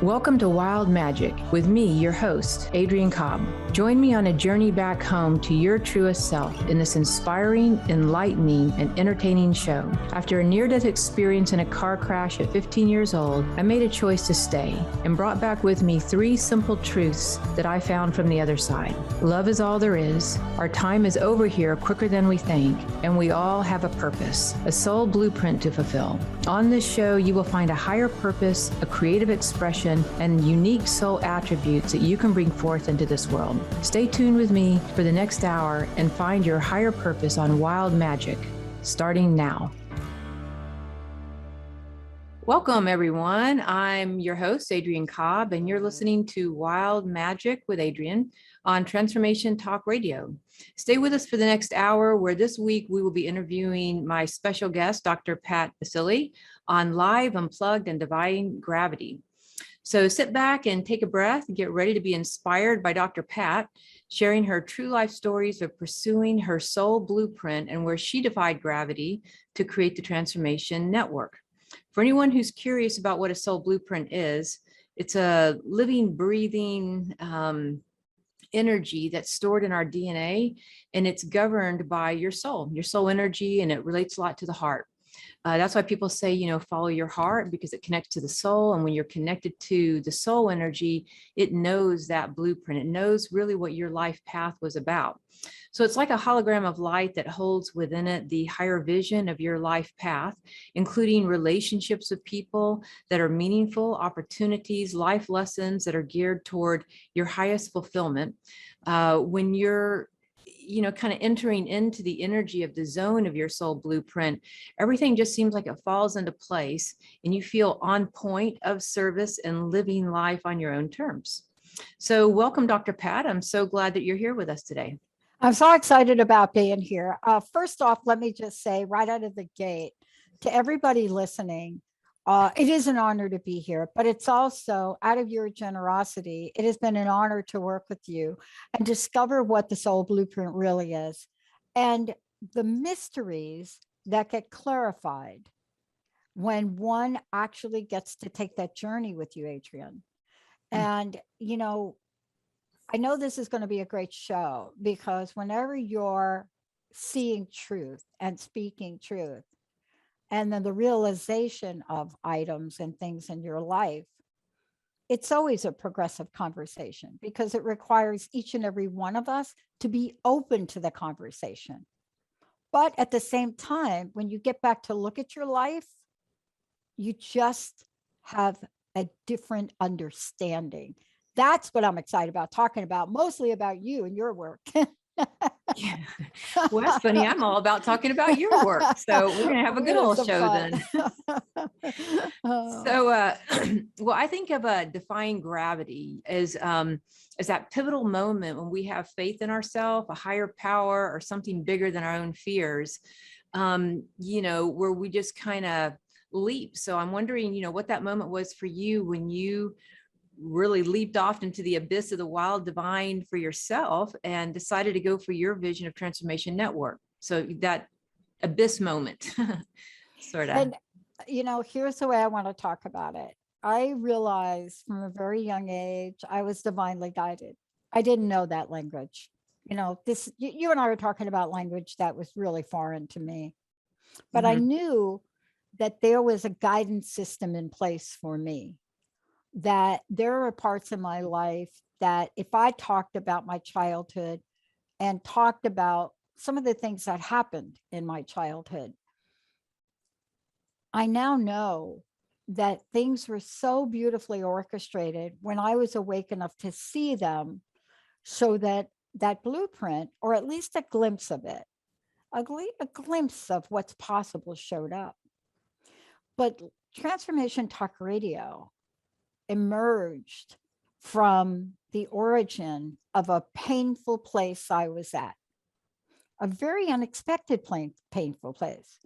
Welcome to Wild Magic with me, your host, Adrienne Cobb. Join me on a journey back home to your truest self in this inspiring, enlightening, and entertaining show. After a near-death experience in a car crash at 15 years old, I made a choice to stay and brought back with me 3 simple truths that I found from the other side. Love is all there is. Our time is over here quicker than we think, and we all have a purpose, a soul blueprint to fulfill. On this show, you will find a higher purpose, a creative expression, and unique soul attributes that you can bring forth into this world. Stay tuned with me for the next hour and find your higher purpose on Wild Magic, starting now. Welcome, everyone. I'm your host, Adrienne Cobb, and you're listening to Wild Magic with Adrienne on Transformation Talk Radio. Stay with us for the next hour, where this week we will be interviewing my special guest, Dr. Pat Baccili, on live, unplugged, and defying gravity. So sit back and take a breath and get ready to be inspired by Dr. Pat, sharing her true life stories of pursuing her soul blueprint and where she defied gravity to create the Transformation Network. For anyone who's curious about what a soul blueprint is, it's a living, breathing energy that's stored in our DNA, and it's governed by your soul energy, and it relates a lot to the heart. That's why people say, follow your heart, because it connects to the soul. And when you're connected to the soul energy, it knows that blueprint. It knows really what your life path was about. So it's like a hologram of light that holds within it the higher vision of your life path, including relationships with people that are meaningful, opportunities, life lessons that are geared toward your highest fulfillment. When you're kind of entering into the energy of the zone of your soul blueprint, everything just seems like it falls into place and you feel on point of service and living life on your own terms. So welcome, Dr. Pat. I'm so glad that you're here with us today. I'm so excited about being here. First off, let me just say right out of the gate to everybody listening, it is an honor to be here, but it's also out of your generosity. It has been an honor to work with you and discover what the soul blueprint really is and the mysteries that get clarified when one actually gets to take that journey with you, Adrienne. And, I know this is going to be a great show, because whenever you're seeing truth and speaking truth, and then the realization of items and things in your life, it's always a progressive conversation, because it requires each and every one of us to be open to the conversation. But at the same time, when you get back to look at your life, you just have a different understanding. That's what I'm excited about talking about, mostly about you and your work. Yeah. Well, that's funny. I'm all about talking about your work. So we're going to have a good old show then. So, well, I think of defying gravity as that pivotal moment when we have faith in ourselves, a higher power, or something bigger than our own fears, where we just kind of leap. So I'm wondering, what that moment was for you when you really leaped off into the abyss of the wild divine for yourself and decided to go for your vision of Transformation Network. So that abyss moment, sort of. And, here's the way I want to talk about it. I realized from a very young age, I was divinely guided. I didn't know that language. You and I were talking about language that was really foreign to me, but I knew that there was a guidance system in place for me. That there are parts in my life that if I talked about my childhood and talked about some of the things that happened in my childhood, I now know that things were so beautifully orchestrated when I was awake enough to see them, so that that blueprint, or at least a glimpse of it, a glimpse of what's possible showed up. But Transformation Talk Radio emerged from the origin of a painful place I was at, a very unexpected painful place.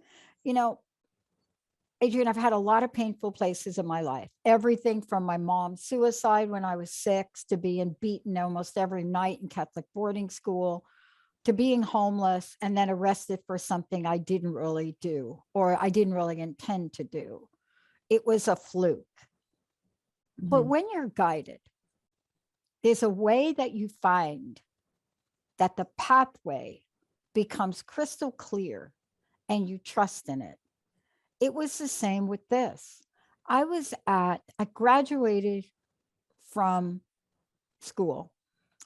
Adrienne, I've had a lot of painful places in my life. Everything from my mom's suicide when I was 6 to being beaten almost every night in Catholic boarding school to being homeless and then arrested for something I didn't really do or I didn't really intend to do. It was a fluke. But when you're guided, there's a way that you find that the pathway becomes crystal clear and you trust in it. It was the same with this. I graduated from school.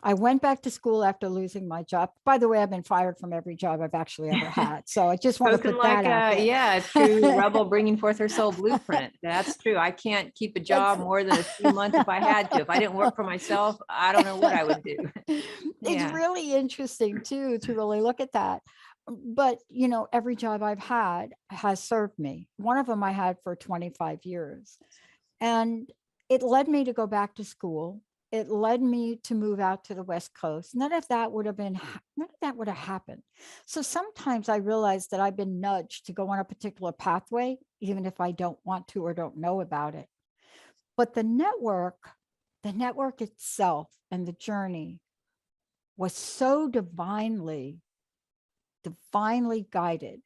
I went back to school after losing my job. By the way, I've been fired from every job I've actually ever had. So I just want to Spoken put like that out there. yeah, a true rebel bringing forth her soul blueprint. That's true. I can't keep a job That's more than a few months if I had to. If I didn't work for myself, I don't know what I would do. It's Yeah. really interesting too to really look at that. But you know, every job I've had has served me. One of them I had for 25 years. And it led me to go back to school. It led me to move out to the West Coast. None of that would have happened. So sometimes I realize that I've been nudged to go on a particular pathway, even if I don't want to or don't know about it. But the network itself and the journey was so divinely guided.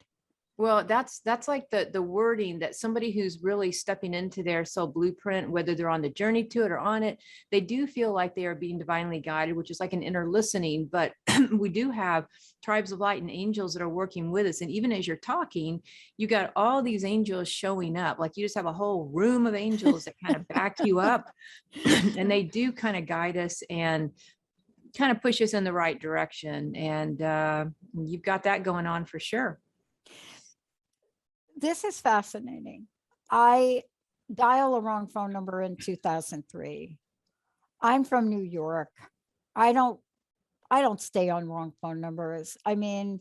Well, that's like the wording that somebody who's really stepping into their soul blueprint, whether they're on the journey to it or on it, they do feel like they are being divinely guided, which is like an inner listening. But we do have tribes of light and angels that are working with us. And even as you're talking, you got all these angels showing up. Like you just have a whole room of angels that kind of back you up. And they do kind of guide us and kind of push us in the right direction. And you've got that going on for sure. This is fascinating. I dial a wrong phone number in 2003. I'm from New York. I don't stay on wrong phone numbers. I mean,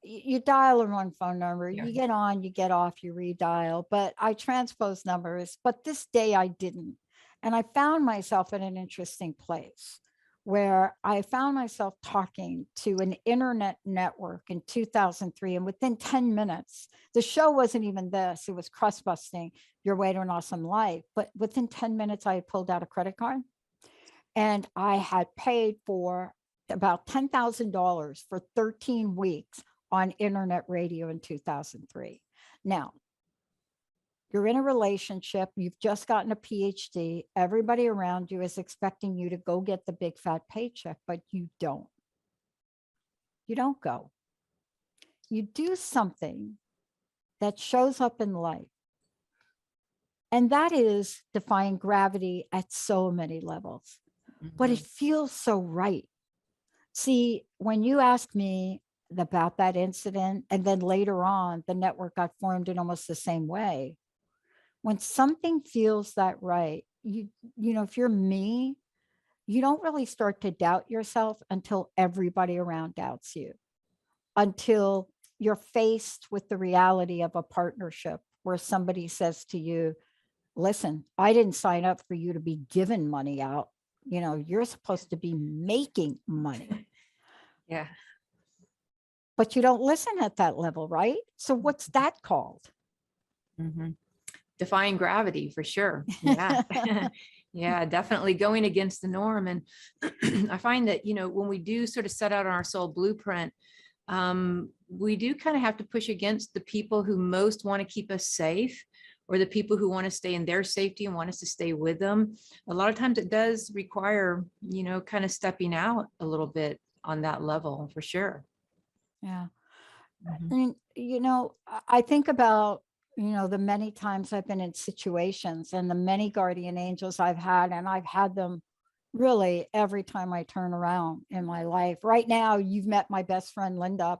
you dial a wrong phone number, Yeah. you get on, you get off, you redial, but I transpose numbers. But this day I didn't. And I found myself in an interesting place where I found myself talking to an internet network in 2003. And within 10 minutes, the show wasn't even this, it was crust busting your way to an awesome life. But within 10 minutes, I had pulled out a credit card and I had paid for about $10,000 for 13 weeks on internet radio in 2003. Now, you're in a relationship, you've just gotten a PhD, everybody around you is expecting you to go get the big fat paycheck, but you don't. You don't go. You do something that shows up in life. And that is defying gravity at so many levels. But it feels so right. See, when you ask me about that incident, and then later on, the network got formed in almost the same way. When something feels that right, you know, if you're me, you don't really start to doubt yourself until everybody around doubts you, until you're faced with the reality of a partnership where somebody says to you, listen, I didn't sign up for you to be giving money out. You know, you're supposed to be making money. Yeah. But you don't listen at that level, right? So what's that called? Defying gravity for sure. Yeah. Yeah, definitely going against the norm. And I find that, you know, when we do sort of set out on our soul blueprint, we do kind of have to push against the people who most want to keep us safe, or the people who want to stay in their safety and want us to stay with them. A lot of times it does require, you know, kind of stepping out a little bit on that level for sure. Yeah. And, you know, I think about, you know, the many times I've been in situations and the many guardian angels I've had, and I've had them really every time I turn around in my life. Right now, you've met my best friend, Linda,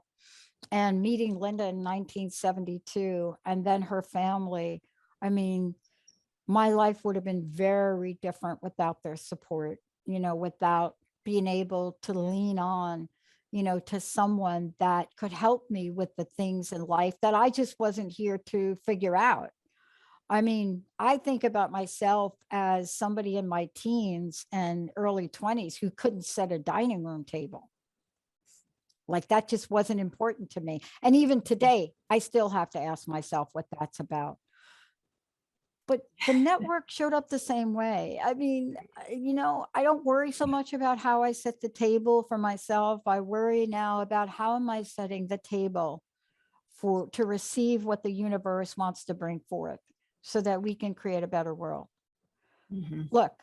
and meeting Linda in 1972 and then her family. I mean, my life would have been very different without their support, you know, without being able to lean on, you know, to someone that could help me with the things in life that I just wasn't here to figure out. I mean, I think about myself as somebody in my teens and early 20s who couldn't set a dining room table. Like that just wasn't important to me. And even today, I still have to ask myself what that's about. but the network showed up the same way. I mean, I don't worry so much about how I set the table for myself. I worry now about how am I setting the table to receive what the universe wants to bring forth so that we can create a better world. Mhm. Look,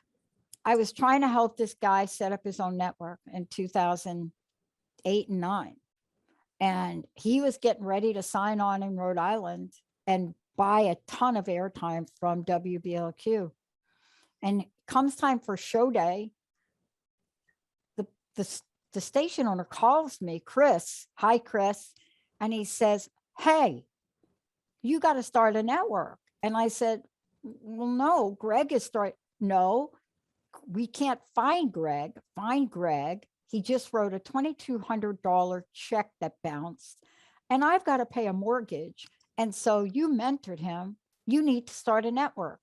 I was trying to help this guy set up his own network in 2008 and 9. And he was getting ready to sign on in Rhode Island and buy a ton of airtime from WBLQ. And comes time for show day, the, the, the station owner calls me, Chris, hi, Chris. And he says, hey, you got to start a network. And I said, well, no, Greg is starting. No, we can't find Greg. Find Greg. He just wrote a $2,200 check that bounced, and I've got to pay a mortgage. And so you mentored him. You need to start a network.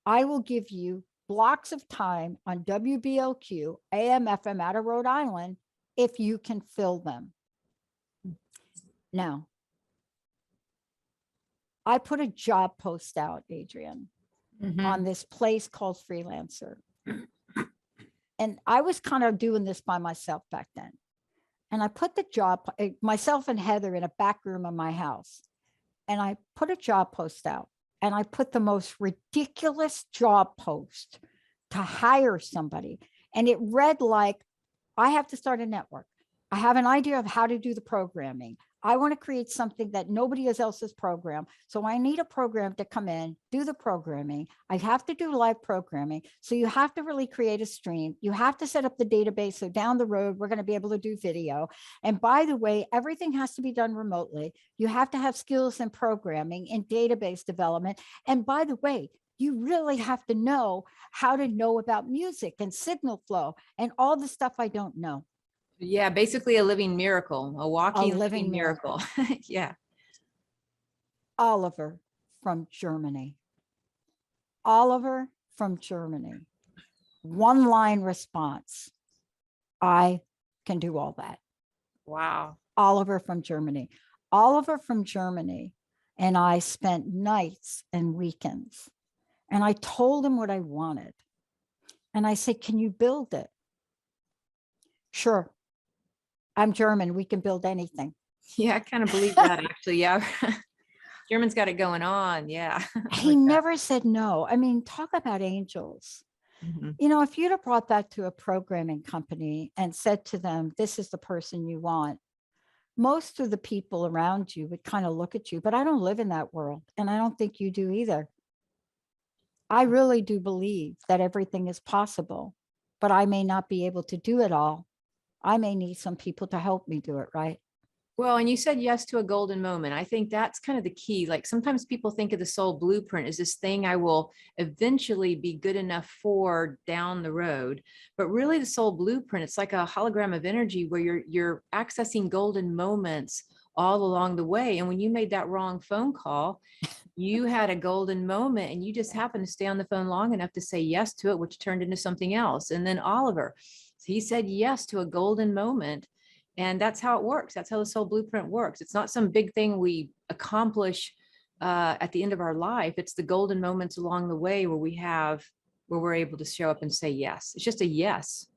I will give you blocks of time on WBLQ, AM, FM out of Rhode Island, if you can fill them. Now, I put a job post out, Adrienne, on this place called Freelancer. And I was kind of doing this by myself back then. And I put the job, myself and Heather, in a back room of my house. And I put a job post out. And I put the most ridiculous job post to hire somebody. And it read like, I have to start a network. I have an idea of how to do the programming. I want to create something that nobody else has programmed. So I need a program to come in, do the programming. I have to do live programming. So you have to really create a stream. You have to set up the database. So down the road, we're going to be able to do video. And by the way, everything has to be done remotely. You have to have skills in programming and database development. And by the way, you really have to know how to know about music and signal flow and all the stuff I don't know. Yeah, basically a living miracle, a walking living miracle. Yeah. Oliver from Germany. Oliver from Germany. One line response. I can do all that. Wow. Oliver from Germany. Oliver from Germany and I spent nights and weekends. And I told him what I wanted. And I said, can you build it? Sure. I'm German. We can build anything. Yeah, I kind of believe that actually. Yeah. German's got it going on. Yeah. He never said no. I mean, talk about angels. Mhm. If you'd have brought that to a programming company and said to them, this is the person you want, most of the people around you would kind of look at you, but I don't live in that world. And I don't think you do either. I really do believe that everything is possible, but I may not be able to do it all. I may need some people to help me do it, right? Well, and you said yes to a golden moment. I think that's kind of the key. Like sometimes people think of the soul blueprint as this thing I will eventually be good enough for down the road. But really the soul blueprint, it's like a hologram of energy where you're accessing golden moments all along the way. And when you made that wrong phone call, you had a golden moment and you just happened to stay on the phone long enough to say yes to it, which turned into something else. And then Oliver, he said yes to a golden moment. And that's how it works. That's how the soul blueprint works. It's not some big thing we accomplish at the end of our life. It's the golden moments along the way where we're able to show up and say yes. It's just a yes.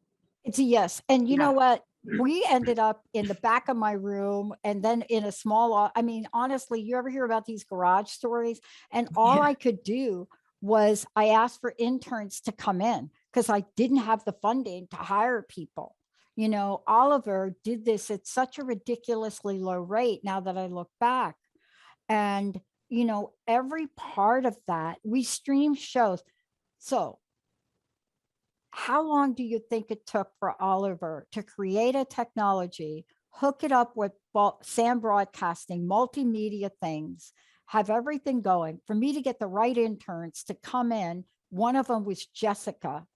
It's a yes. And you Yeah. know what? We ended up in the back of my room and then in a small, I mean, honestly, you ever hear about these garage stories? And all I could do was I asked for interns to come in because I didn't have the funding to hire people. Oliver did this at such a ridiculously low rate now that I look back. And, every part of that, we stream shows. So how long do you think it took for Oliver to create a technology, hook it up with SAM broadcasting, multimedia things, have everything going for me to get the right interns to come in? One of them was Jessica,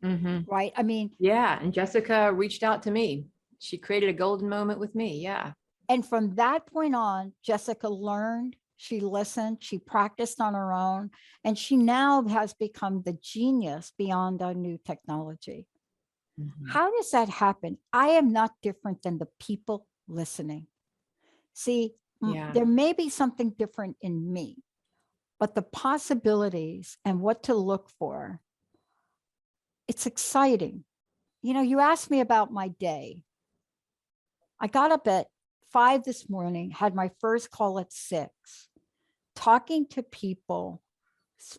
right? I mean, yeah. And Jessica reached out to me. She created a golden moment with me. Yeah. and from that point on, Jessica learned, she listened, she practiced on her own, and she now has become the genius beyond our new technology. How does that happen? I am not different than the people listening. See, Yeah. there may be something different in me, but the possibilities and what to look for, it's exciting. You asked me about my day. I got up at 5 this morning, had my first call at 6, talking to people,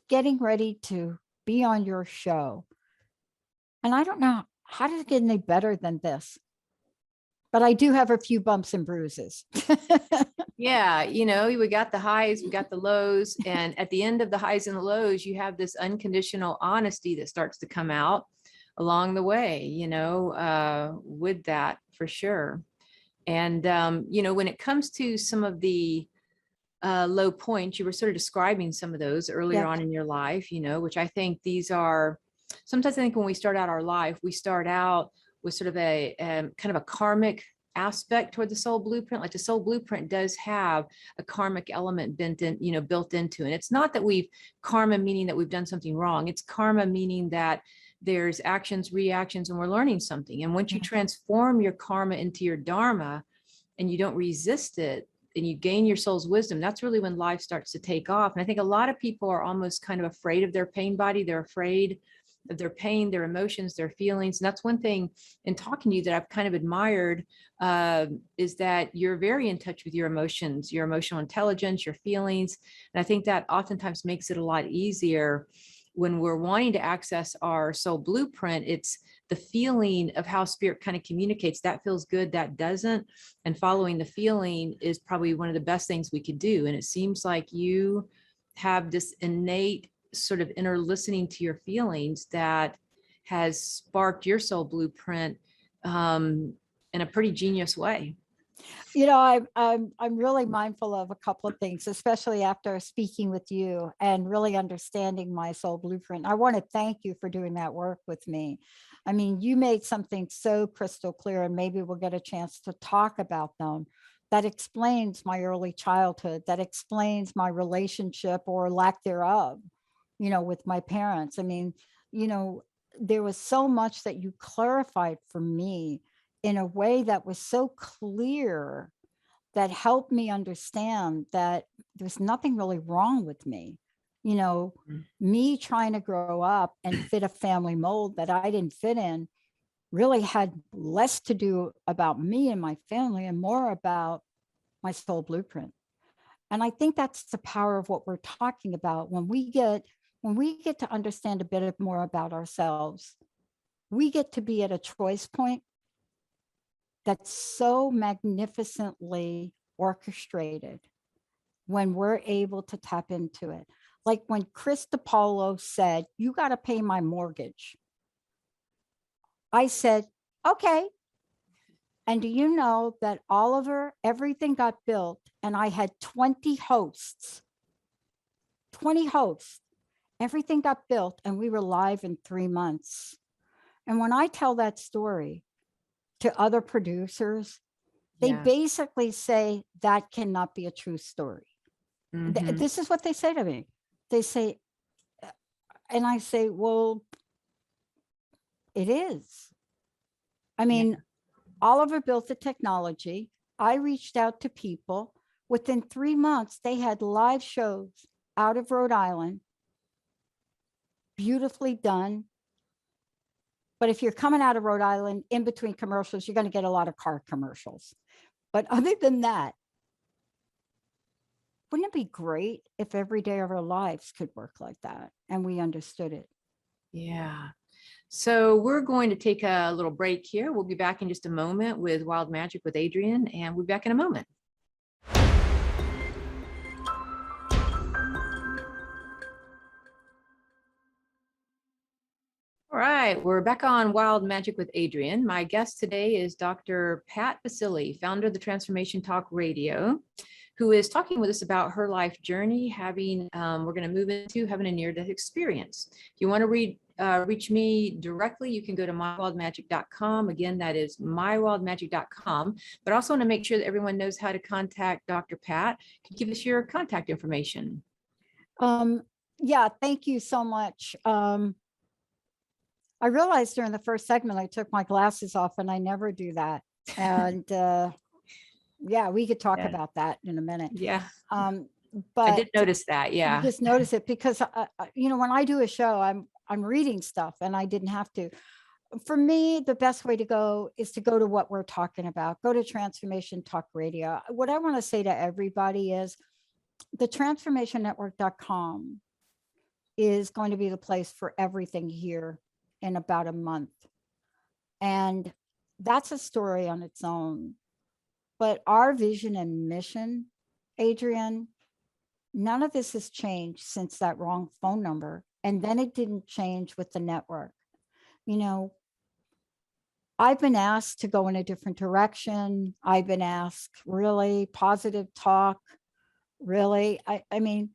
getting ready to be on your show. And I don't know how to get any better than this, but I do have a few bumps and bruises. Yeah, we got the highs, we got the lows, and at the end of the highs and the lows, you have this unconditional honesty that starts to come out along the way, with that for sure. And, when it comes to some of the low points, you were sort of describing some of those earlier on in your life, which I think these are, sometimes I think when we start out our life, we start out with sort of a kind of a karmic aspect toward the soul blueprint. Like the soul blueprint does have a karmic element built into, and it's not that we've karma meaning that we've done something wrong. It's karma meaning that there's actions, reactions, and we're learning something. And once you transform your karma into your dharma and you don't resist it and you gain your soul's wisdom, that's really when life starts to take off. And I think a lot of people are almost kind of afraid of their pain body. They're afraid of their pain, their emotions, their feelings. And that's one thing in talking to you that I've kind of admired, is that you're very in touch with your emotions, your emotional intelligence, your feelings. And I think that oftentimes makes it a lot easier when we're wanting to access our soul blueprint. It's the feeling of how spirit kind of communicates. That feels good, that doesn't. And following the feeling is probably one of the best things we could do. And it seems like you have this innate sort of inner listening to your feelings that has sparked your soul blueprint in a pretty genius way. I'm really mindful of a couple of things, especially after speaking with you and really understanding my soul blueprint. I want to thank you for doing that work with me. I mean, you made something so crystal clear, and maybe we'll get a chance to talk about them. That explains my early childhood, that explains my relationship or lack thereof, with my parents. I mean, there was so much that you clarified for me in a way that was so clear, that helped me understand that there's nothing really wrong with me. Me trying to grow up and fit a family mold that I didn't fit in really had less to do about me and my family and more about my soul blueprint. And I think that's the power of what we're talking about. When we get to understand a bit more about ourselves, we get to be at a choice point that's so magnificently orchestrated when we're able to tap into it. Like when Chris DiPaolo said, "You got to pay my mortgage," I said, "Okay." And do you know that Oliver, everything got built, and I had 20 hosts, everything got built, and we were live in 3 months. And when I tell that story to other producers, they basically say that cannot be a true story. This is what they say to me. They say, and I say, well, it is. I mean, Oliver built the technology. I reached out to people. Within 3 months, they had live shows out of Rhode Island, beautifully done. But if you're coming out of Rhode Island in between commercials, you're going to get a lot of car commercials. But other than that, wouldn't it be great if every day of our lives could work like that and we understood it? Yeah. So we're going to take a little break here. We'll be back in just a moment with Wild Magic with Adrienne, and we'll be back in a moment. All right, we're back on Wild Magic with Adrienne. My guest today is Dr. Pat Baccili, founder of the Transformation Talk Radio, who is talking with us about her life journey, we're going to move into having a near-death experience. If you want to reach me directly, you can go to mywildmagic.com. Again, that is mywildmagic.com. But I also want to make sure that everyone knows how to contact Dr. Pat. Can you give us your contact information? Yeah, thank you so much. I realized during the first segment, I took my glasses off, and I never do that. And yeah, we could talk about that in a minute. Yeah. I but did notice that. you Yeah. just notice it because, when I do a show, I'm reading stuff and I didn't have to. For me, the best way to go is to go to what we're talking about. Go to Transformation Talk Radio. What I want to say to everybody is the transformationnetwork.com is going to be the place for everything here in about a month. And that's a story on its own. But our vision and mission, Adrienne, none of this has changed since that wrong phone number. And then it didn't change with the network. I've been asked to go in a different direction. I've been asked really positive talk. Really, I mean,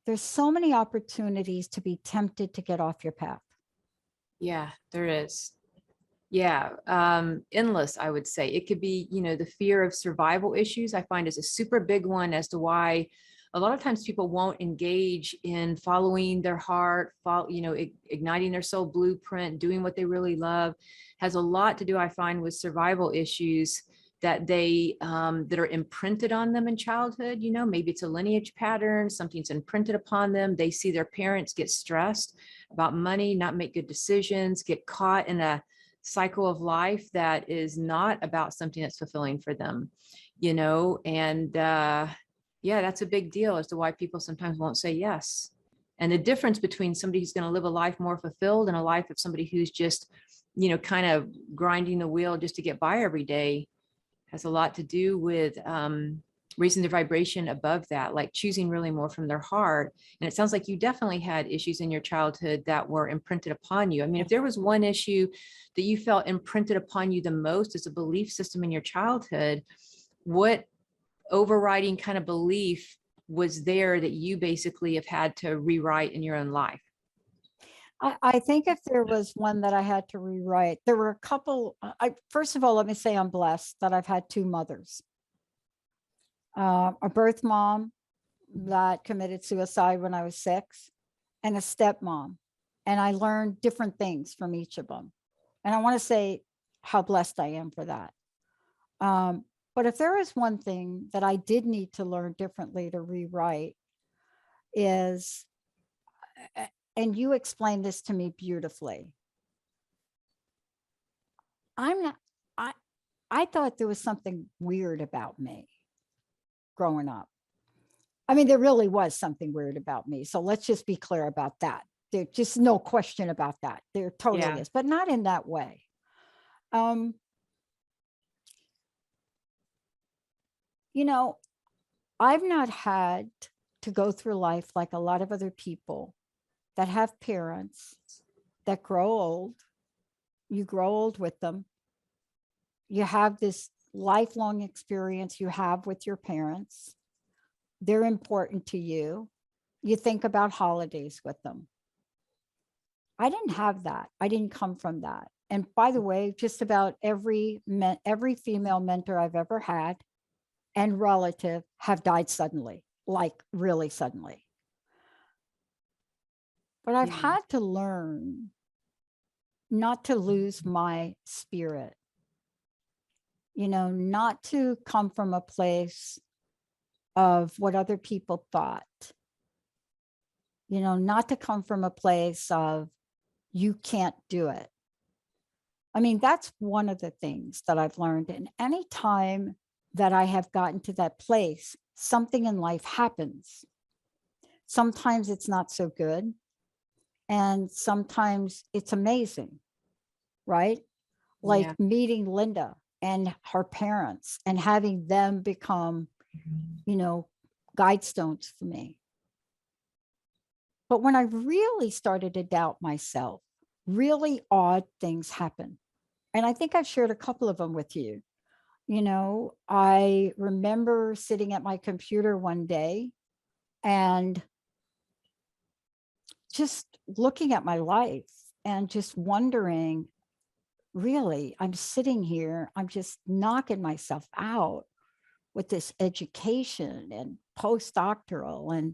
there's so many opportunities to be tempted to get off your path. Yeah, there is. Yeah, endless, I would say. It could be, the fear of survival issues, I find is a super big one as to why a lot of times people won't engage in following their heart, igniting their soul blueprint, doing what they really love. Has a lot to do, I find, with survival issues that that are imprinted on them in childhood. Maybe it's a lineage pattern, something's imprinted upon them. They see their parents get stressed about money, not make good decisions, get caught in a cycle of life that is not about something that's fulfilling for them, and yeah, that's a big deal as to why people sometimes won't say yes. And the difference between somebody who's going to live a life more fulfilled and a life of somebody who's just, kind of grinding the wheel just to get by every day has a lot to do with raising their vibration above that, like choosing really more from their heart. And it sounds like you definitely had issues in your childhood that were imprinted upon you. I mean, if there was one issue that you felt imprinted upon you the most as a belief system in your childhood, what overriding kind of belief was there that you basically have had to rewrite in your own life? I think if there was one that I had to rewrite, there were a couple. First of all, let me say I'm blessed that I've had two mothers. A birth mom that committed suicide when I was 6, and a stepmom. And I learned different things from each of them. And I want to say how blessed I am for that. But if there is one thing that I did need to learn differently to rewrite is, and you explained this to me beautifully. I thought there was something weird about me growing up. I mean, there really was something weird about me. So let's just be clear about that. There's just no question about that. There totally is, but not in that way. I've not had to go through life like a lot of other people that have parents that grow old. You grow old with them. You have this lifelong experience you have with your parents. They're important to you. You think about holidays with them. I didn't have that. I didn't come from that. And by the way, just about every female mentor I've ever had and relative have died suddenly, like really suddenly. But I've had to learn not to lose my spirit, not to come from a place of what other people thought, not to come from a place of you can't do it. I mean, that's one of the things that I've learned. And any time that I have gotten to that place, something in life happens. Sometimes it's not so good. And sometimes it's amazing, right? Like meeting Linda and her parents and having them become, guidestones for me. But when I really started to doubt myself, really odd things happen. And I think I've shared a couple of them with you. I remember sitting at my computer one day and just looking at my life and just wondering, really, I'm sitting here, I'm just knocking myself out with this education and postdoctoral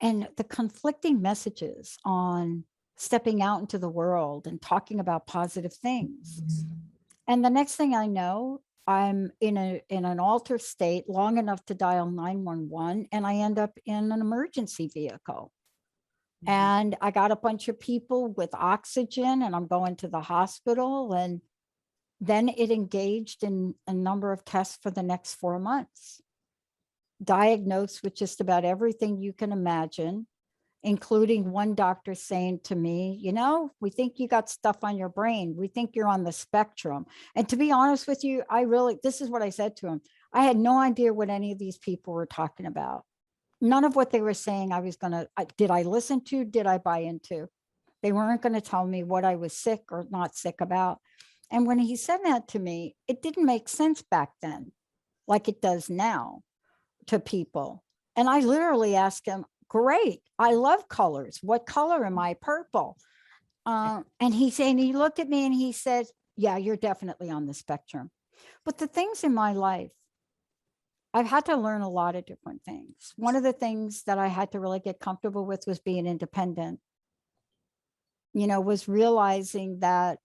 and the conflicting messages on stepping out into the world and talking about positive things. And the next thing I know, I'm in an altered state long enough to dial 911, and I end up in an emergency vehicle. And I got a bunch of people with oxygen, and I'm going to the hospital. And then it engaged in a number of tests for the next 4 months, diagnosed with just about everything you can imagine, including one doctor saying to me, we think you got stuff on your brain. We think you're on the spectrum. And to be honest with you, this is what I said to him. I had no idea what any of these people were talking about. None of what they were saying did I listen to, did I buy into? They weren't going to tell me what I was sick or not sick about. And when he said that to me, it didn't make sense back then, like it does now to people. And I literally asked him, great, I love colors. What color am I? Purple. And he looked at me and he said, yeah, you're definitely on the spectrum. But the things in my life, I've had to learn a lot of different things. One of the things that I had to really get comfortable with was being independent, was realizing that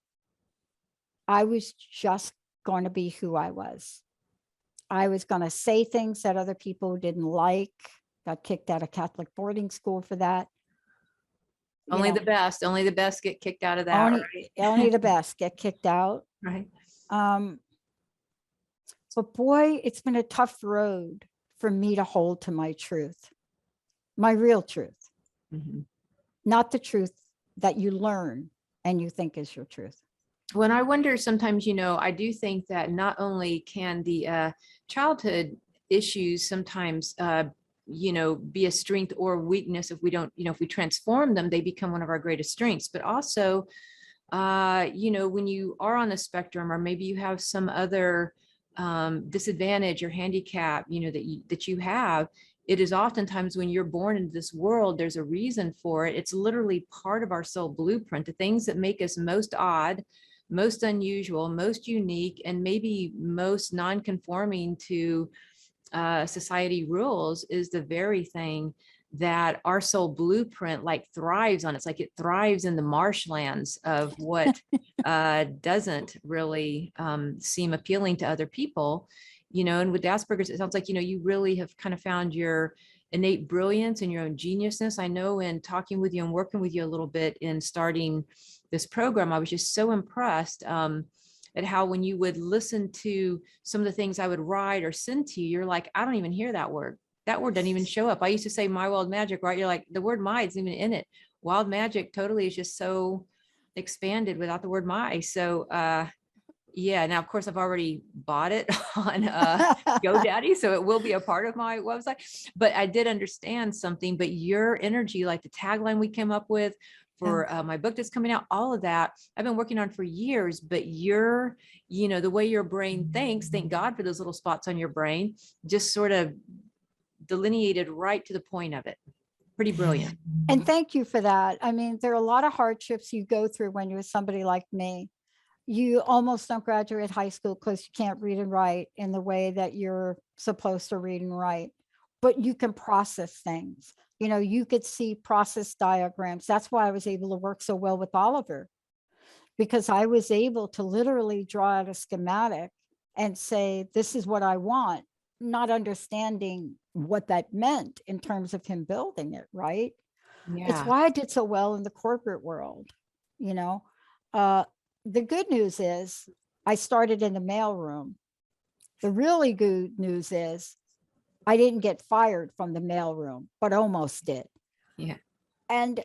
I was just going to be who I was. I was going to say things that other people didn't like. Got kicked out of Catholic boarding school for that. Only the best get kicked out of that. Only the best get kicked out. Right. But boy, it's been a tough road for me to hold to my truth, my real truth, not the truth that you learn and you think is your truth. When I wonder sometimes, I do think that not only can the childhood issues sometimes, be a strength or weakness. If we don't, if we transform them, they become one of our greatest strengths. But also, when you are on the spectrum, or maybe you have some other disadvantage or handicap, that you have, it is oftentimes when you're born into this world, there's a reason for it. It's literally part of our soul blueprint, the things that make us most odd, most unusual, most unique, and maybe most non-conforming to society rules is the very thing that our soul blueprint thrives on. It's like it thrives in the marshlands of what doesn't really seem appealing to other people, and with Asperger's, it sounds like, you really have kind of found your innate brilliance and your own geniusness. I know in talking with you and working with you a little bit in starting this program, I was just so impressed at how when you would listen to some of the things I would write or send to you, you're like, I don't even hear that word. That word doesn't even show up. I used to say my wild magic, right? You're like, the word my isn't even in it. Wild magic totally is just so expanded without the word my. So yeah, now of course I've already bought it on GoDaddy, so it will be a part of my website. But I did understand something, but your energy, like the tagline we came up with for my book that's coming out, all of that I've been working on for years. But the way your brain thinks, thank God for those little spots on your brain, just sort of delineated right to the point of it. Pretty brilliant. And thank you for that. I mean, there are a lot of hardships you go through when you're somebody like me. You almost don't graduate high school because you can't read and write in the way that you're supposed to read and write, but you can process things. You could see process diagrams. That's why I was able to work so well with Oliver, because I was able to literally draw out a schematic and say, this is what I want, not understanding what that meant in terms of him building it, right? Yeah. It's why I did so well in the corporate world. The good news is I started in the mailroom. The really good news is I didn't get fired from the mailroom, but almost did. Yeah. And,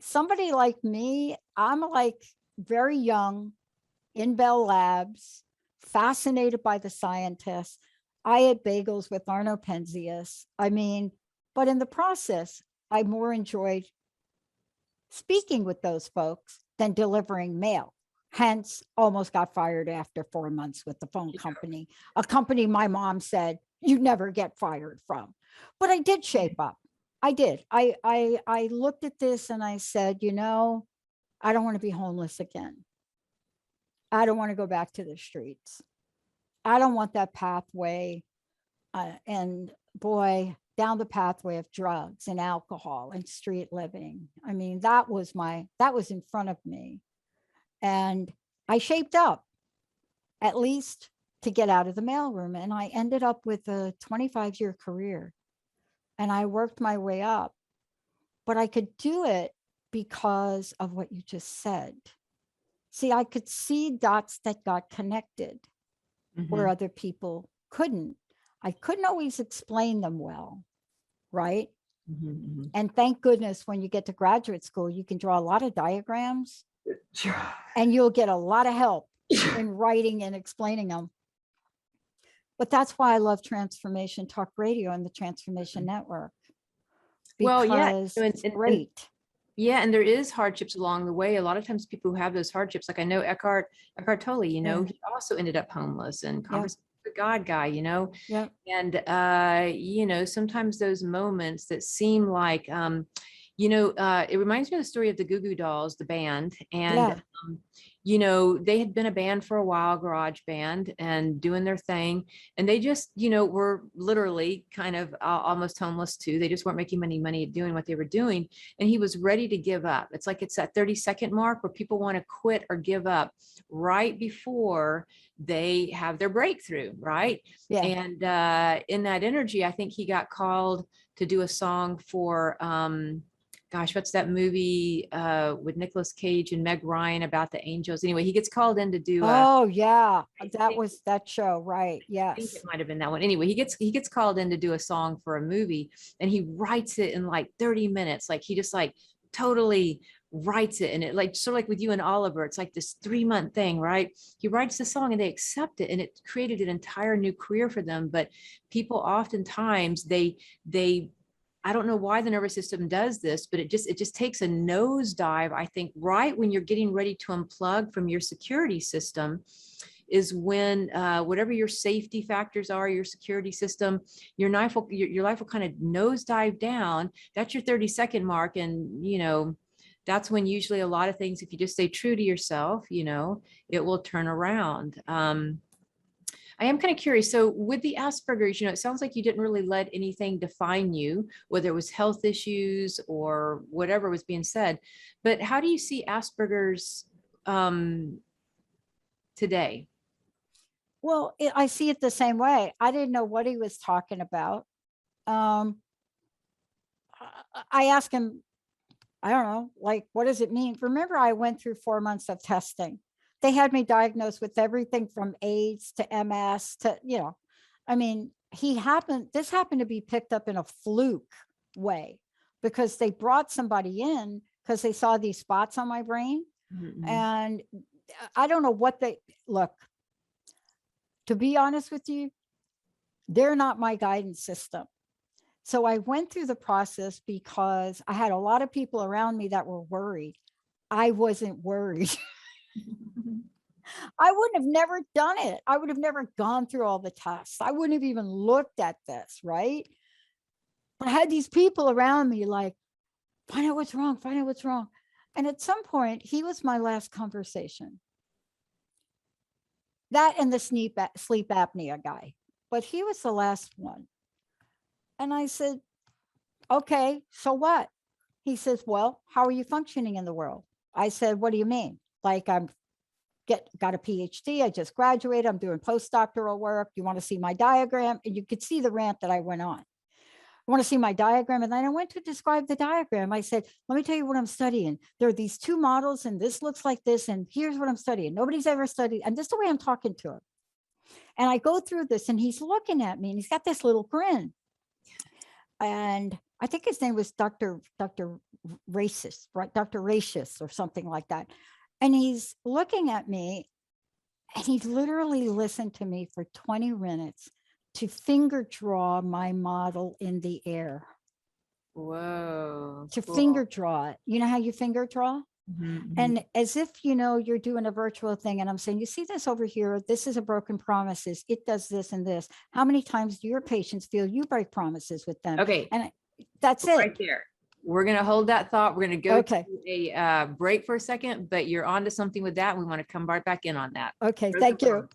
somebody like me, I'm like very young in Bell Labs, fascinated by the scientists. I ate bagels with Arno Penzias. I mean, but in the process, I more enjoyed speaking with those folks than delivering mail. Hence, almost got fired after 4 months with the phone company, a company my mom said, you never get fired from. But I did shape up. I did. I looked at this and I said, I don't want to be homeless again. I don't want to go back to the streets. I don't want that pathway. And boy, down the pathway of drugs and alcohol and street living. I mean, that was in front of me. And I shaped up. at least to get out of the mailroom. And I ended up with a 25-year career, and I worked my way up, but I could do it because of what you just said. See, I could see dots that got connected where other people couldn't. I couldn't always explain them well, right? And thank goodness when you get to graduate school, you can draw a lot of diagrams and you'll get a lot of help in writing and explaining them. But that's why I love Transformation Talk Radio and the Transformation Network. Well, yeah, Because it's great. Yeah, and there is hardships along the way. A lot of times people who have those hardships, like I know Eckhart Tolle, you know, he also ended up homeless and conversation with God guy, you know. Yeah. And you know, sometimes those moments that seem like you know, it reminds me of the story of the Goo Goo Dolls, the band. And you know, they had been a band for a while, garage band, and doing their thing. And they just, you know, were literally kind of almost homeless too. They just weren't making any money doing what they were doing. And he was ready to give up. It's like it's that 30-second mark where people want to quit or give up right before they have their breakthrough, right? Yeah. And in that energy, I think he got called to do a song for gosh, what's that movie with Nicolas Cage and Meg Ryan about the angels? Anyway, he gets called in to do that was that show, right? I think Yes. it might have been that one. Anyway, he gets called in to do a song for a movie, and he writes it in like 30 minutes. Like he just like totally writes it. And it like sort of like with you and Oliver, it's like this 3-month thing, right? He writes the song and they accept it, and it created an entire new career for them. But people oftentimes they I don't know why the nervous system does this, but it just takes a nosedive, I think, right when you're getting ready to unplug from your security system is when whatever your safety factors are, your security system, your life will kind of nosedive down. That's your 30-second mark. And, you know, that's when usually a lot of things, if you just stay true to yourself, you know, it will turn around. I am kind of curious. So with the Asperger's, you know, it sounds like you didn't really let anything define you, whether it was health issues or whatever was being said. But how do you see Asperger's today? Well, I see it the same way. I didn't know what he was talking about. I asked him, I don't know, like, what does it mean? Remember, I went through 4 months of testing. They had me diagnosed with everything from AIDS to MS to, you know, I mean, this happened to be picked up in a fluke way because they brought somebody in because they saw these spots on my brain. And I don't know what look, to be honest with you, they're not my guidance system. So I went through the process because I had a lot of people around me that were worried. I wasn't worried. I wouldn't have never done it. I would have never gone through all the tests. I wouldn't have even looked at this, right? But I had these people around me like, find out what's wrong, find out what's wrong. And at some point, he was my last conversation. That and the sleep apnea guy, but he was the last one. And I said, okay, so what? He says, well, how are you functioning in the world? I said, what do you mean? Like got a PhD, I just graduated, I'm doing postdoctoral work. You want to see my diagram? And you could see the rant that I went on. I want to see my diagram. And then I went to describe the diagram. I said, let me tell you what I'm studying. There are these two models and this looks like this. And here's what I'm studying. Nobody's ever studied. And this is the way I'm talking to him. And I go through this and he's looking at me and he's got this little grin. And I think his name was Dr. Racist, right? Dr. Racist or something like that. And he's looking at me and he literally listened to me for 20 minutes to finger draw my model in the air. Whoa. To finger draw it. You know how you finger draw? And as if, you know, you're doing a virtual thing and I'm saying, you see this over here, this is a broken promises. It does this and this. How many times do your patients feel you break promises with them? Okay. And that's it. Right there. We're going to hold that thought. We're going to go Okay. to a break for a second, but you're on to something with that. We want to come right back in on that. Okay. Thank you.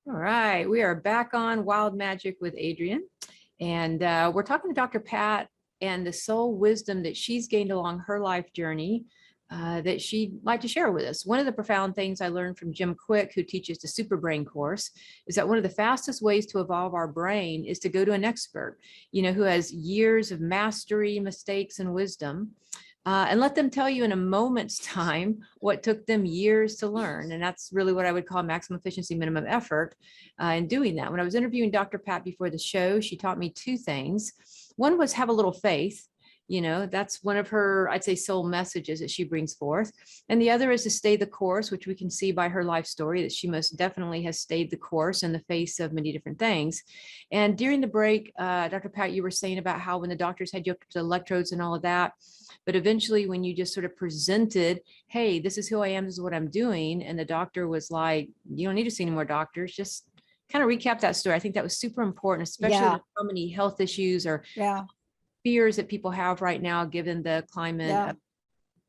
All right, we are back on Wild Magic with Adrienne, and we're talking to Dr. Pat and the soul wisdom that she's gained along her life journey that she'd like to share with us. One of the profound things I learned from Jim Quick, who teaches the Super Brain course, is that one of the fastest ways to evolve our brain is to go to an expert, who has years of mastery, mistakes, and wisdom. And let them tell you in a moment's time what took them years to learn. And that's really what I would call maximum efficiency, minimum effort in doing that. When I was interviewing Dr. Pat before the show, she taught me two things. One was have a little faith. That's one of her, I'd say, soul messages that she brings forth. And the other is to stay the course, which we can see by her life story that she most definitely has stayed the course in the face of many different things. And during the break, Dr. Pat, you were saying about how when the doctors had you up to the electrodes and all of that, but eventually when you just sort of presented, hey, this is who I am, this is what I'm doing. And the doctor was like, you don't need to see any more doctors, just kind of recap that story. I think that was super important, especially with so many health issues or fears that people have right now, given the climate of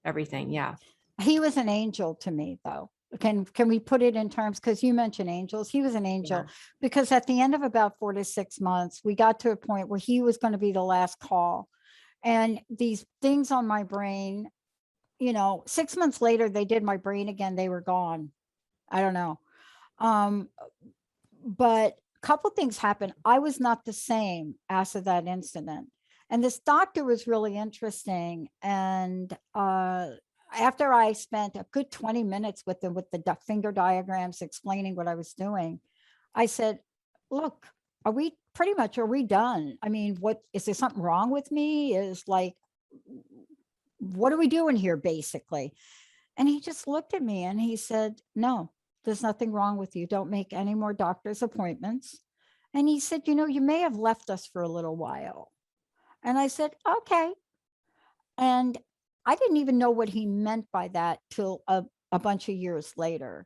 everything. Yeah. He was an angel to me, though. Can we put it in terms, because you mentioned angels? He was an angel because at the end of about 4 to 6 months, we got to a point where he was going to be the last call. And these things on my brain, 6 months later, they did my brain again. They were gone. I don't know. But a couple things happened. I was not the same after that incident. And this doctor was really interesting. And after I spent a good 20 minutes with him with the finger diagrams explaining what I was doing, I said, look, are we done? I mean, is there something wrong with me? What are we doing here, basically? And he just looked at me and he said, no, there's nothing wrong with you. Don't make any more doctor's appointments. And he said, you may have left us for a little while. And I said, okay. And I didn't even know what he meant by that till a bunch of years later.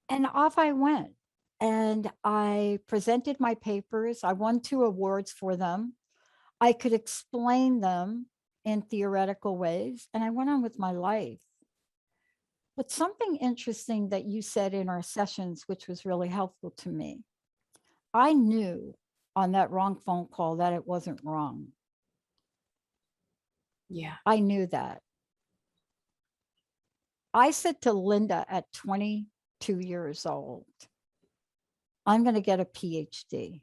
And off I went. And I presented my papers. I won 2 awards for them. I could explain them in theoretical ways. And I went on with my life. But something interesting that you said in our sessions, which was really helpful to me, I knew on that wrong phone call that it wasn't wrong. Yeah. I knew that. I said to Linda at 22 years old, I'm going to get a PhD.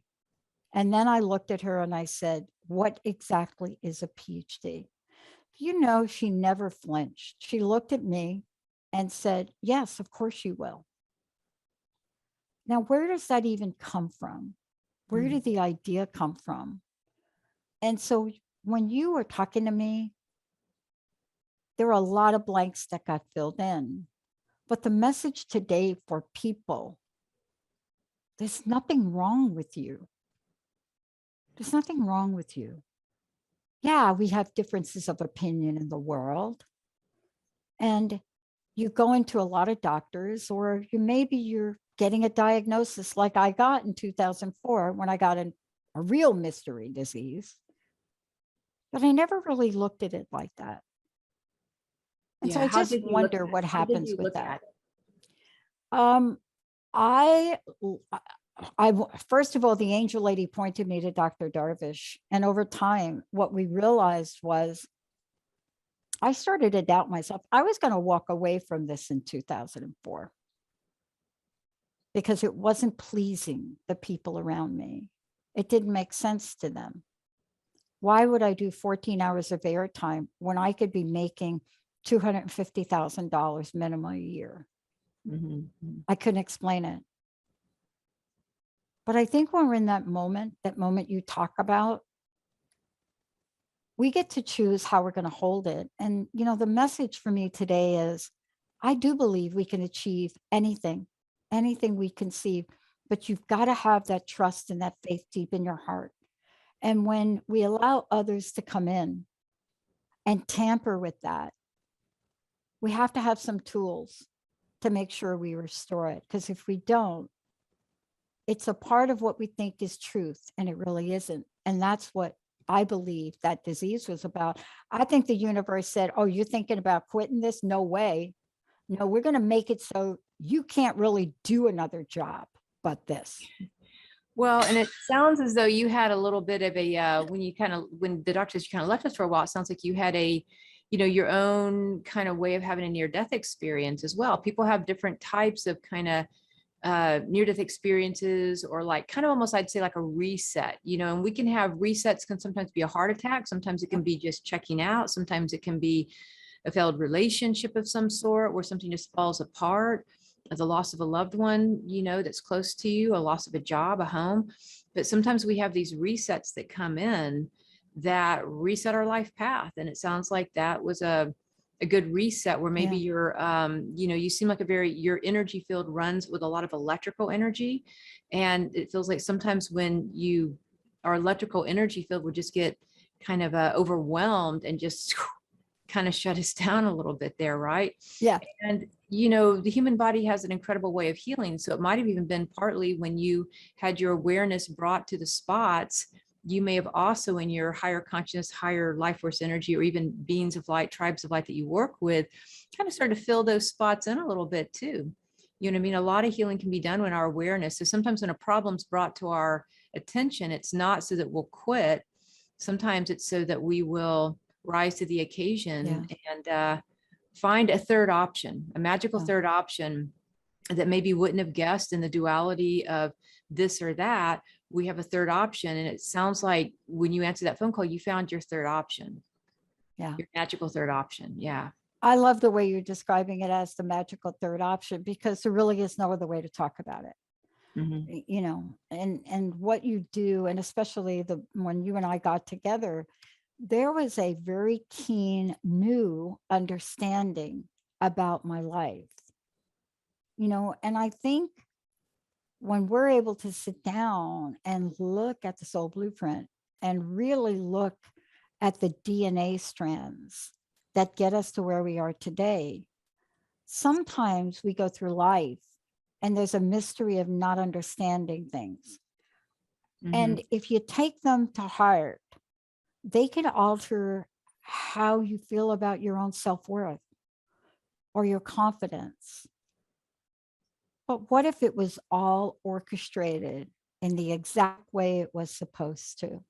And then I looked at her and I said, what exactly is a PhD? She never flinched. She looked at me and said, yes, of course you will. Now, where does that even come from? Where did the idea come from? And so when you were talking to me, there were a lot of blanks that got filled in. But the message today for people, there's nothing wrong with you. There's nothing wrong with you. Yeah, we have differences of opinion in the world. And you go into a lot of doctors, or maybe you're getting a diagnosis like I got in 2004 when I got a real mystery disease. But I never really looked at it like that. And so I just wonder what happens with that. I first of all, the angel lady pointed me to Dr. Darvish. And over time, what we realized was I started to doubt myself. I was going to walk away from this in 2004 because it wasn't pleasing the people around me. It didn't make sense to them. Why would I do 14 hours of airtime when I could be making $250,000 minimum a year? I couldn't explain it. But I think when we're in that moment you talk about, we get to choose how we're going to hold it. And, the message for me today is, I do believe we can achieve anything we conceive, but you've got to have that trust and that faith deep in your heart. And when we allow others to come in and tamper with that, we have to have some tools to make sure we restore it. Because if we don't, it's a part of what we think is truth, and it really isn't. And that's what I believe that disease was about. I think the universe said, oh, you're thinking about quitting this? No way. No, we're going to make it so you can't really do another job but this. Well, and it sounds as though you had a little bit of a, when the doctor says you kind of left us for a while, it sounds like you had a, your own kind of way of having a near death experience as well. People have different types of kind of near death experiences, or like kind of almost, I'd say like a reset, and we can have resets, can sometimes be a heart attack. Sometimes it can be just checking out. Sometimes it can be a failed relationship of some sort where something just falls apart, the loss of a loved one, that's close to you, a loss of a job, a home. But sometimes we have these resets that come in that reset our life path. And it sounds like that was a good reset where maybe you're, you seem like your energy field runs with a lot of electrical energy. And it feels like sometimes when our electrical energy field would just get kind of overwhelmed and just kind of shut us down a little bit there, right? Yeah. And, the human body has an incredible way of healing. So it might have even been partly when you had your awareness brought to the spots, you may have also in your higher consciousness, higher life force energy, or even beings of light, tribes of light that you work with, kind of start to fill those spots in a little bit too. You know what I mean? A lot of healing can be done when our awareness. So sometimes when a problem's brought to our attention, it's not so that we'll quit. Sometimes it's so that we will rise to the occasion and find a third option, a magical third option that maybe wouldn't have guessed in the duality of this or that. We have a third option. And it sounds like when you answer that phone call, you found your third option. Yeah. Your magical third option. Yeah. I love the way you're describing it as the magical third option, because there really is no other way to talk about it. And what you do, and especially when you and I got together, there was a very keen new understanding about my life, and I think when we're able to sit down and look at the soul blueprint and really look at the DNA strands that get us to where we are today, sometimes we go through life and there's a mystery of not understanding things. And if you take them to heart, they can alter how you feel about your own self-worth or your confidence. But what if it was all orchestrated in the exact way it was supposed to?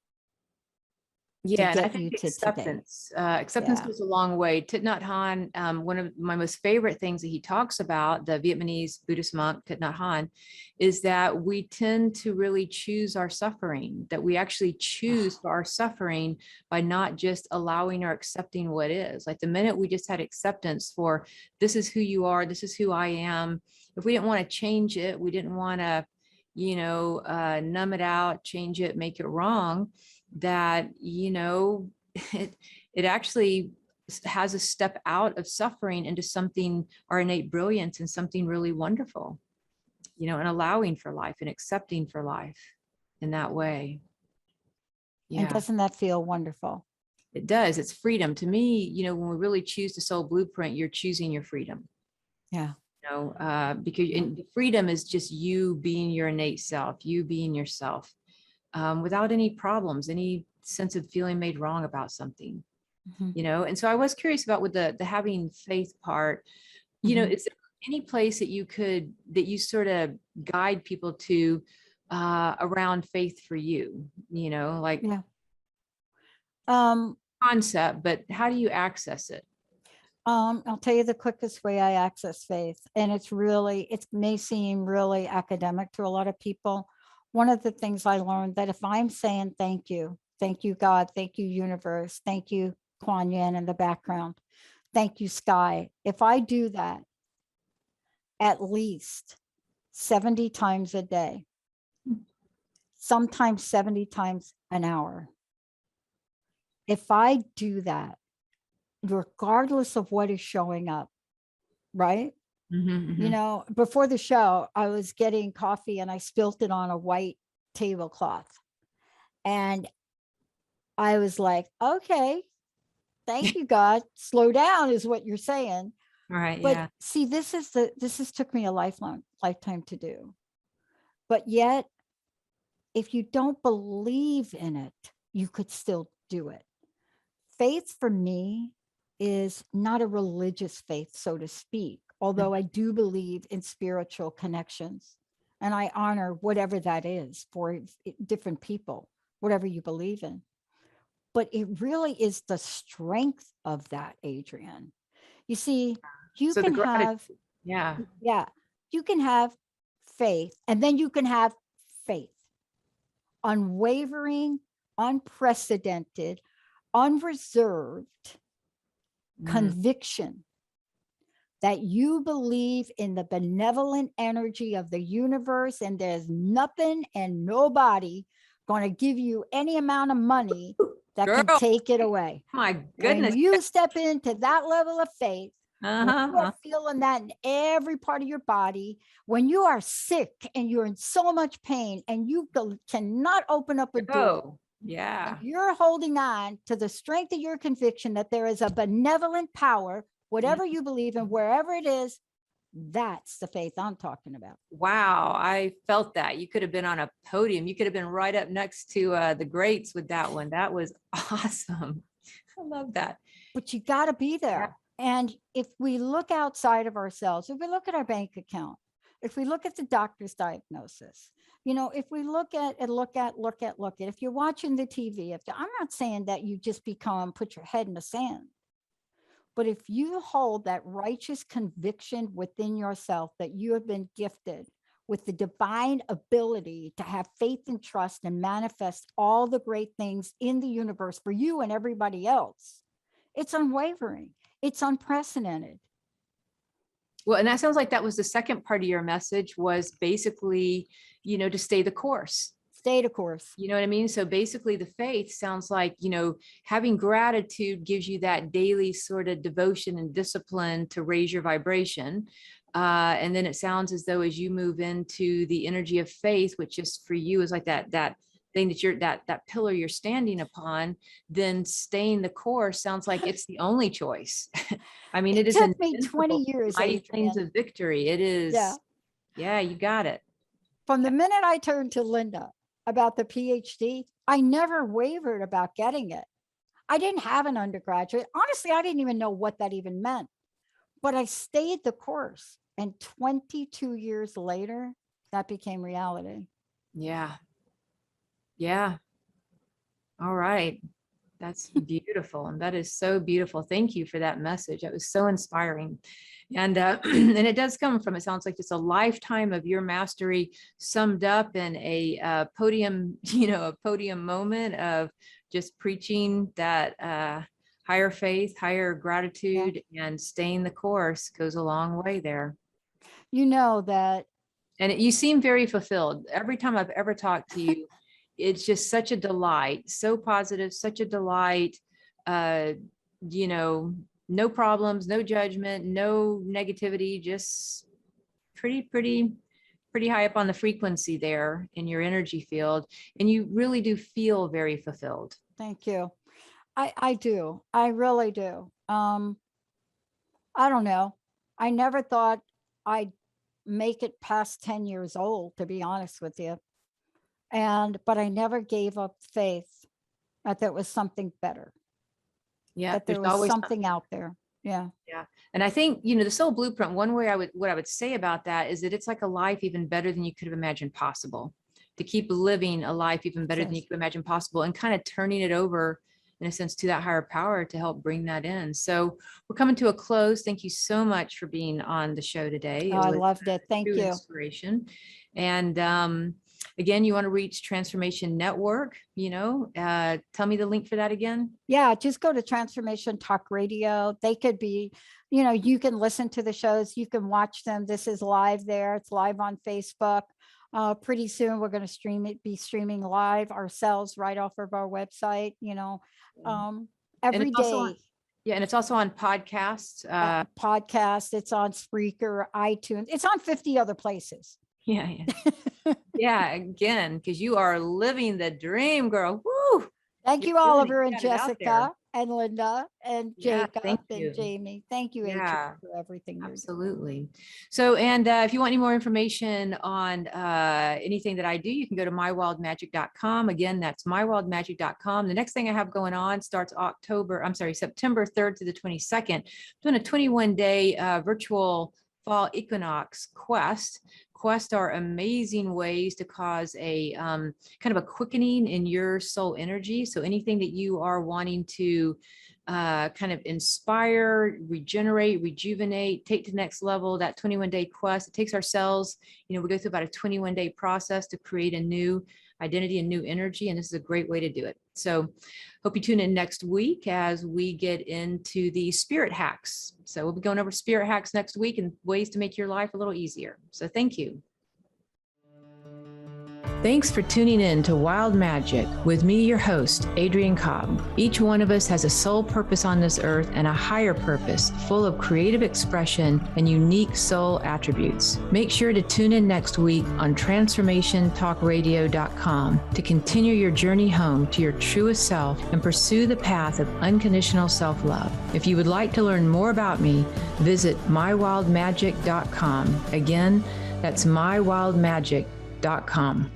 Yeah, and I Get you think to today. acceptance goes a long way. Thich Nhat Hanh, one of my most favorite things that he talks about, the Vietnamese Buddhist monk Thich Nhat Hanh, is that we tend to really choose our suffering, that we actually choose for our suffering by not just allowing or accepting what is. Like the minute we just had acceptance for, this is who you are, this is who I am. If we didn't want to change it, we didn't want to, numb it out, change it, make it wrong, that it actually has a step out of suffering into something, our innate brilliance, and something really wonderful, and allowing for life and accepting for life in that way. And doesn't that feel wonderful? It does. It's freedom to me. When we really choose the soul blueprint, you're choosing your freedom. Yeah. Because the freedom is just you being your innate self, you being yourself, without any problems, any sense of feeling made wrong about something, And so I was curious about with the having faith part, is there any place that you sort of guide people to around faith for you, like concept, but how do you access it? I'll tell you the quickest way I access faith. And it may seem really academic to a lot of people. One of the things I learned, that if I'm saying thank you God, thank you universe, thank you Kuan Yin in the background, thank you sky, if I do that at least 70 times a day, sometimes 70 times an hour, if I do that, regardless of what is showing up, right? Before the show, I was getting coffee and I spilt it on a white tablecloth. And I was like, okay, thank you, God. Slow down is what you're saying. All right. But see, this took me a lifetime to do. But yet, if you don't believe in it, you could still do it. Faith for me is not a religious faith, so to speak, although I do believe in spiritual connections. and I honor whatever that is for different people, whatever you believe in. But it really is the strength of that, Adrienne. You see, you So the can gratitude, have, yeah. yeah, you can have faith, and then you can have faith, unwavering, unprecedented, unreserved Mm, conviction that you believe in the benevolent energy of the universe, and there's nothing and nobody going to give you any amount of money that can girl, take it away. my When goodness. you step into that level of faith, when you Uh-huh. are feeling that in every part of your body, when you are sick and you're in so much pain and you cannot open up a door, Go. Yeah. and you're holding on to the strength of your conviction that there is a benevolent power, Mm. whatever you believe in, wherever it is, that's the faith I'm talking about. Wow, I felt that. You could have been on a podium. You could have been right up next to the greats with that one. That was awesome. I love that. But you got to be Yeah. there. And if we look outside of ourselves, if we look at our bank account, if we look at the doctor's diagnosis, if we look at, if you're watching the TV, I'm not saying that you just put your head in the sand. But if you hold that righteous conviction within yourself that you have been gifted with the divine ability to have faith and trust and manifest all the great things in the universe for you and everybody else, it's unwavering. It's unprecedented. Well, and that sounds like that was the second part of your message was basically, to stay the course. Stay the course. You know what I mean? So basically the faith sounds like, having gratitude gives you that daily sort of devotion and discipline to raise your vibration. And then it sounds as though as you move into the energy of faith, which just for you is like that thing that pillar you're standing upon, then staying the course sounds like it's the only choice. I mean, it It is took me 20 invincible, years, mighty claims Adrienne. of victory. It Yeah. is, yeah, you got it. From the minute I turned to Linda about the PhD, I never wavered about getting it. I didn't have an undergraduate. Honestly, I didn't even know what that even meant, but I stayed the course. And 22 years later, that became reality. Yeah. Yeah. All right. That's beautiful. And that is so beautiful. Thank you for that message. That was so inspiring. And and it does come from, it sounds like it's a lifetime of your mastery summed up in a podium, a podium moment of just preaching that higher faith, higher gratitude, and staying the course goes a long way there. You know that. And you seem very fulfilled. Every time I've ever talked to you, it's just such a delight, so positive, such a delight. Uh, no problems, no judgment, no negativity, just pretty high up on the frequency there in your energy field. And you really do feel very fulfilled. Thank you. I do. I really do. I don't know. I never thought I'd make it past 10 years old, to be honest with you. But I never gave up faith that there was something better, Yeah, that there's there was always something out there. Yeah. Yeah. And I think, the soul blueprint, one way what I would say about that is that it's like a life even better than you could have imagined possible, to keep living a life even better than you could imagine possible, and kind of turning it over in a sense to that higher power to help bring that in. So we're coming to a close. Thank you so much for being on the show today. Oh, I loved it. Thank True you. inspiration. And again, you want to reach Transformation Network, tell me the link for that again. Yeah, just go to Transformation Talk Radio. They could be, you can listen to the shows, you can watch them. This is live there. It's live on Facebook. Pretty soon we're going to be streaming live ourselves right off of our website, every day. Yeah, and it's also on podcasts. Podcast. It's on Spreaker, iTunes. It's on 50 other places. Yeah. Yeah, again, because you are living the dream, girl. Woo! Thank you, Oliver and Jessica and Linda and Jacob and Jamie. Thank you, Adrienne, for everything you're doing. Absolutely. So, and if you want any more information on anything that I do, you can go to mywildmagic.com. Again, that's mywildmagic.com. The next thing I have going on starts September 3rd to the 22nd. I'm doing a 21-day virtual fall equinox quest Quests are amazing ways to cause a kind of a quickening in your soul energy. So anything that you are wanting to kind of inspire, regenerate, rejuvenate, take to the next level, that 21-day quest, it takes our cells, we go through about a 21-day process to create a new identity and new energy. And this is a great way to do it. So hope you tune in next week as we get into the spirit hacks. So we'll be going over spirit hacks next week and ways to make your life a little easier. So thank you. Thanks for tuning in to Wild Magic with me, your host, Adrienne Cobb. Each one of us has a soul purpose on this earth and a higher purpose full of creative expression and unique soul attributes. Make sure to tune in next week on transformationtalkradio.com to continue your journey home to your truest self and pursue the path of unconditional self-love. If you would like to learn more about me, visit mywildmagic.com. Again, that's mywildmagic.com.